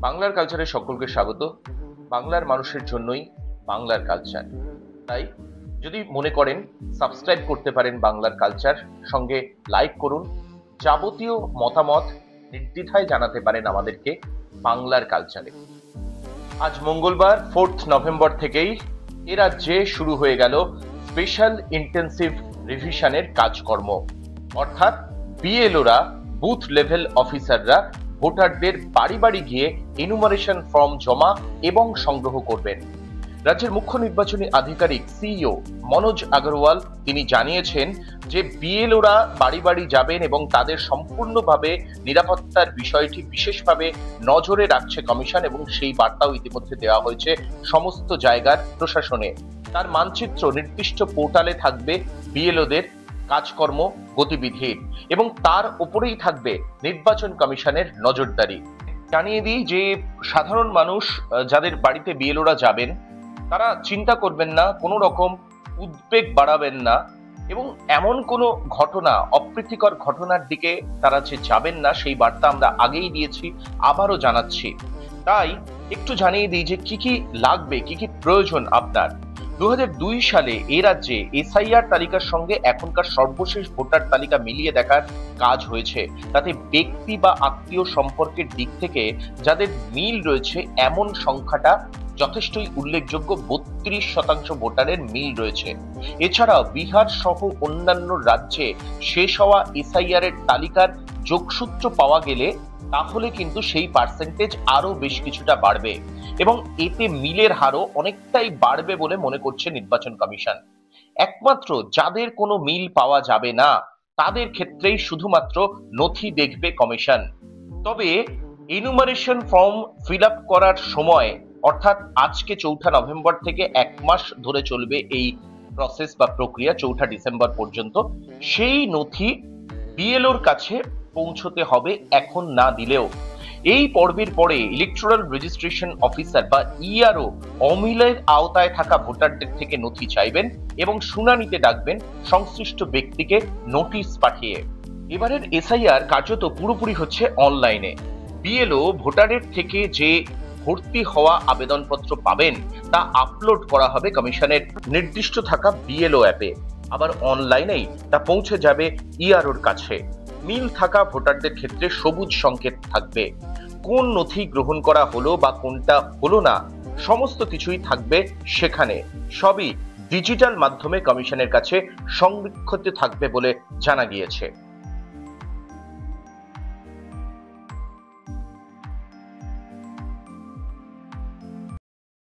বাংলার কালচারে সকলকে স্বাগত। বাংলার মানুষের জন্যই বাংলার কালচার। তাই যদি মনে করেন সাবস্ক্রাইব করতে পারেন বাংলার কালচার, সঙ্গে লাইক করুন। যাবতীয় মতামত নির্দ্বিধায় জানাতে পারেন আমাদেরকে বাংলার কালচারে। আজ মঙ্গলবার 4 নভেম্বর থেকেই এ রাজ্যে শুরু হয়ে গেল স্পেশাল ইন্টেন্সিভ রিভিশনের কাজকর্ম। অর্থাৎ বিএলওরা, বুথ লেভেল অফিসাররা ভোটারদের বাড়ি বাড়ি গিয়ে এনুমারেশন ফর্ম জমা এবং সংগ্রহ করবেন। রাজ্যের মুখ্য নির্বাচনী আধিকারিক সিইও মনোজ আগরওয়াল তিনি জানিয়েছেন যে বিএলওরা বাড়ি বাড়ি যাবেন এবং তাদের সম্পূর্ণভাবে নিরাপত্তার বিষয়টি বিশেষভাবে নজরে রাখছে কমিশন, এবং সেই বার্তাও ইতিমধ্যে দেওয়া হয়েছে সমস্ত জায়গার প্রশাসনে। তার মানচিত্র নির্দিষ্ট পোর্টালে থাকবে বিএলওদের কাজকর্ম গতিবিধির, এবং তার উপরেই থাকবে নির্বাচন কমিশনের নজরদারি। জানিয়ে দিই যে সাধারণ মানুষ যাদের বাড়িতে বিএলওরা যাবেন তারা চিন্তা করবেন না, কোনো রকম উদ্বেগ বাড়াবেন না, এবং এমন কোনো ঘটনা, অপ্রীতিকর ঘটনার দিকে তারা যে যাবেন না সেই বার্তা আমরা আগেই দিয়েছি, আবারও জানাচ্ছি। তাই একটু জানিয়ে দিই যে কি কি লাগবে, কি কি প্রয়োজন আপনার। 2002 সালে এ রাজ্যে এসআইআর তালিকার সঙ্গে এখনকার সর্বশেষ ভোটার তালিকা মিলিয়ে দেখার কাজ হয়েছে। তাতে ব্যক্তি বা আত্মীয় সম্পর্কের দিক থেকে যাদের মিল রয়েছে এমন সংখ্যাটা যথেষ্টই উল্লেখযোগ্য। 32% ভোটারের মিল রয়েছে। এছাড়াও বিহার সহ অন্যান্য রাজ্যে শেষ হওয়া এসআইআর এর তালিকার যোগসূত্র পাওয়া গেলে তাহলে কিন্তু সেই পার্সেন্টেজ আরো বেশ কিছুটা বাড়বে, এবং এতে মিলের হারও অনেকটাই বাড়বে বলে মনে করছে নির্বাচন কমিশন। একমাত্র যাদের কোনো মিল পাওয়া যাবে না তাদের ক্ষেত্রেই শুধুমাত্র নথি দেখবে কমিশন। তবে এনুমারেশন ফর্ম ফিল আপ করার সময়, অর্থাৎ আজকে 4 নভেম্বর থেকে 1 মাস ধরে চলবে এই প্রসেস বা প্রক্রিয়া, 4 ডিসেম্বর পর্যন্ত, সেই নথি বিএলওর কাছে পৌঁছতে হবে এখন না দিলেও। এই পর্বের পরে ইলেকটোরাল রেজিস্ট্রেশন অফিসার বা ইআরও অমিলের আওতায় থাকা ভোটারদের থেকে নথি চাইবেন এবং শুনানিতে ডাকবেন সংশ্লিষ্ট ব্যক্তিকে নোটিশ পাঠিয়ে। এবারের এসআইআর কার্যত পুরোপুরি হচ্ছে অনলাইনে। বিএলও ভোটারের থেকে যে ভর্তি হওয়া আবেদনপত্র পাবেন তা আপলোড করা হবে কমিশনের নির্দিষ্ট থাকা বিএলও অ্যাপে, আবার অনলাইনেই তা পৌঁছে যাবে ইআরওর কাছে। মিল থাকা ভোটারদের ক্ষেত্রে সবুজ সংকেত থাকবে। কোন নথি গ্রহণ করা হলো বা কোনটা হলো না সমস্ত কিছুই থাকবে সেখানে। সবই ডিজিটাল মাধ্যমে কমিশনের কাছে সংরক্ষিত থাকবে বলে জানা গিয়েছে।